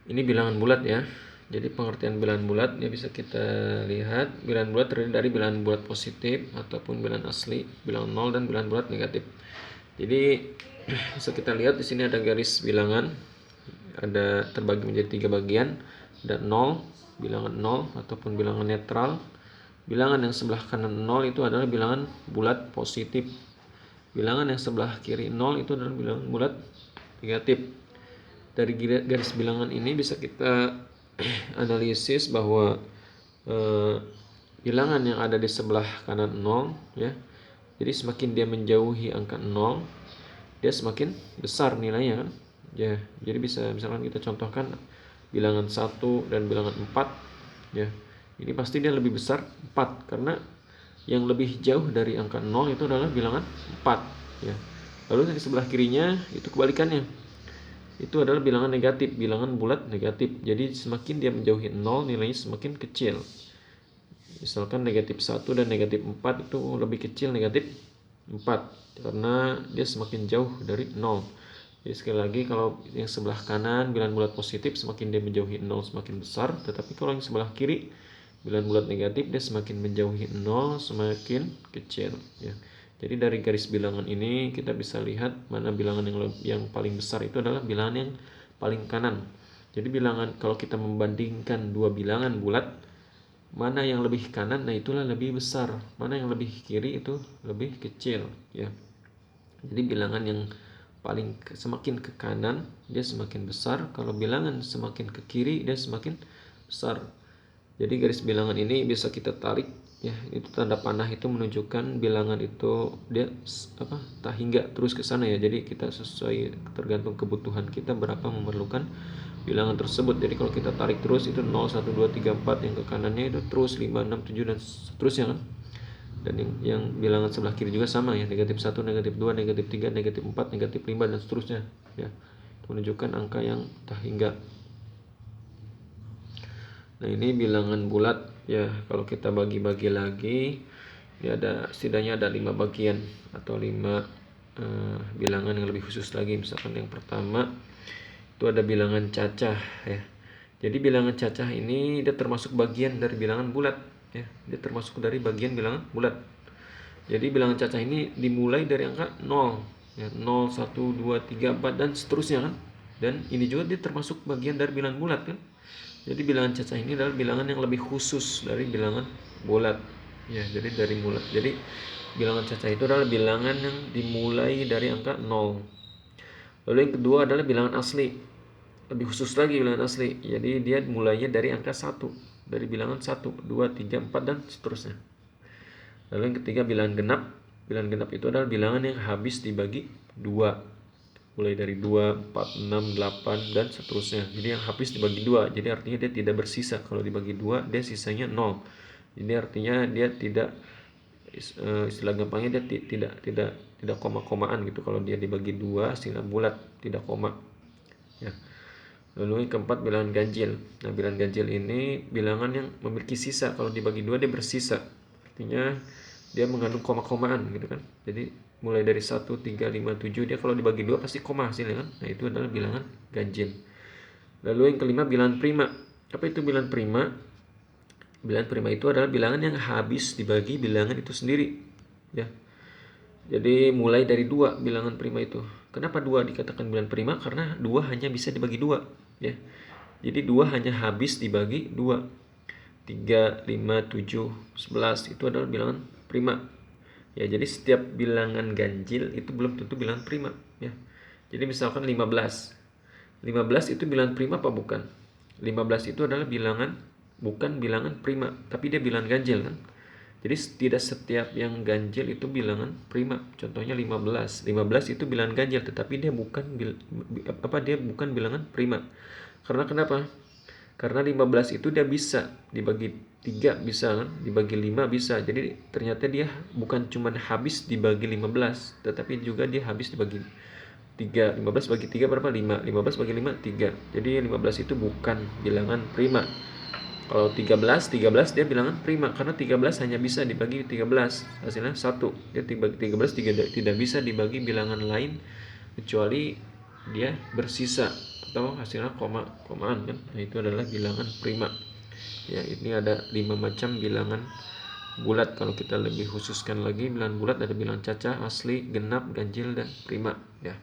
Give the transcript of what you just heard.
Ini bilangan bulat ya. Jadi pengertian bilangan bulat ya bisa kita lihat bilangan bulat terdiri dari bilangan bulat positif ataupun bilangan asli, bilangan nol dan bilangan bulat negatif. Jadi bisa kita lihat di sini ada garis bilangan, ada terbagi menjadi 3 bagian. Ada 0, bilangan 0 ataupun bilangan netral. Bilangan yang sebelah kanan 0 itu adalah bilangan bulat positif. Bilangan yang sebelah kiri 0 itu adalah bilangan bulat negatif. Dari garis bilangan ini bisa kita analisis bahwa bilangan yang ada di sebelah kanan 0 ya. Jadi semakin dia menjauhi angka 0, dia semakin besar nilainya kan. Ya, jadi bisa misalkan kita contohkan bilangan 1 dan bilangan 4 ya. Ini pasti dia lebih besar 4 karena yang lebih jauh dari angka 0 itu adalah bilangan 4 ya. Lalu di sebelah kirinya itu kebalikannya. Itu adalah bilangan negatif, bilangan bulat negatif. Jadi semakin dia menjauhi 0 nilainya semakin kecil. Misalkan negatif 1 dan negatif 4 itu lebih kecil negatif 4 karena dia semakin jauh dari 0. Jadi sekali lagi kalau yang sebelah kanan bilangan bulat positif semakin dia menjauhi 0 semakin besar. Tetapi kalau yang sebelah kiri bilangan bulat negatif dia semakin menjauhi 0 semakin kecil ya. Jadi dari garis bilangan ini kita bisa lihat mana bilangan yang paling besar itu adalah bilangan yang paling kanan. Jadi bilangan kalau kita membandingkan dua bilangan bulat, mana yang lebih kanan, nah itulah lebih besar. Mana yang lebih kiri itu lebih kecil ya. Jadi bilangan yang paling semakin ke kanan dia semakin besar, kalau bilangan semakin ke kiri dia semakin besar. Jadi garis bilangan ini bisa kita tarik ya, itu tanda panah itu menunjukkan bilangan itu dia tak hingga terus ke sana ya. Jadi kita sesuai tergantung kebutuhan kita berapa memerlukan bilangan tersebut. Jadi kalau kita tarik terus itu 0 1 2 3 4, yang ke kanannya itu terus 5 6 7 dan seterusnya kan. Dan yang bilangan sebelah kiri juga sama ya, negatif 1 negatif 2 negatif 3 negatif 4 negatif 5 dan seterusnya ya. Itu menunjukkan angka yang tak hingga. Nah ini bilangan bulat ya. Kalau kita bagi-bagi lagi ya, ada setidaknya ada 5 bagian atau 5 bilangan yang lebih khusus lagi. Misalkan yang pertama itu ada bilangan cacah ya. Jadi bilangan cacah ini dia termasuk bagian dari bilangan bulat ya. Dia termasuk dari bagian bilangan bulat. Jadi bilangan cacah ini dimulai dari angka 0 ya, 0 1 2 3 4 dan seterusnya kan. Dan ini juga dia termasuk bagian dari bilangan bulat kan. Jadi bilangan cacah ini adalah bilangan yang lebih khusus dari bilangan bulat ya. Jadi dari bulat. Jadi bilangan cacah itu adalah bilangan yang dimulai dari angka 0. Lalu yang kedua adalah bilangan asli. Lebih khusus lagi bilangan asli. Jadi dia mulainya dari angka 1. Dari bilangan 1, 2, 3, 4 dan seterusnya. Lalu yang ketiga bilangan genap. Bilangan genap itu adalah bilangan yang habis dibagi 2. Mulai dari 2, 4, 6, 8 dan seterusnya. Jadi yang habis dibagi 2. Jadi artinya dia tidak bersisa. Kalau dibagi 2 dia sisanya 0. Jadi artinya dia tidak, istilah gampangnya dia tidak koma-komaan gitu. Kalau dia dibagi 2 istilah bulat, tidak koma ya. Lalu yang keempat bilangan ganjil. Nah bilangan ganjil ini bilangan yang memiliki sisa. Kalau dibagi 2 dia bersisa. Artinya dia mengandung koma-komaan gitu kan. Jadi mulai dari 1, 3, 5, 7 dia kalau dibagi 2 pasti koma hasilnya kan. Nah itu adalah bilangan ganjil. Lalu yang kelima bilangan prima. Apa itu bilangan prima? Bilangan prima itu adalah bilangan yang habis dibagi bilangan itu sendiri ya. Jadi mulai dari 2 bilangan prima itu. Kenapa 2 dikatakan bilangan prima? Karena 2 hanya bisa dibagi 2 ya. Jadi 2 hanya habis dibagi 2. 3, 5, 7, 11 itu adalah bilangan prima. Ya, jadi setiap bilangan ganjil itu belum tentu bilangan prima ya. Jadi misalkan 15. 15 itu bilangan prima apa bukan? 15 itu adalah bukan bilangan prima, tapi dia bilangan ganjil kan. Jadi tidak setiap yang ganjil itu bilangan prima. Contohnya 15. 15 itu bilangan ganjil tetapi dia bukan bilangan prima. Karena kenapa? Karena 15 itu dia bisa dibagi 3 bisa kan, dibagi 5 bisa. Jadi ternyata dia bukan cuma habis dibagi 15, tetapi juga dia habis dibagi 3. 15 bagi 3 berapa? 5. 15 bagi 5 3. Jadi 15 itu bukan bilangan prima. Kalau 13 dia bilangan prima karena 13 hanya bisa dibagi 13, hasilnya 1. Dia 13 tidak bisa dibagi bilangan lain kecuali dia bersisa atau hasilnya komaan kan. Nah, itu adalah bilangan prima. Ya, ini ada 5 macam bilangan bulat. Kalau kita lebih khususkan lagi, bilangan bulat ada bilangan cacah, asli, genap, ganjil, dan prima ya.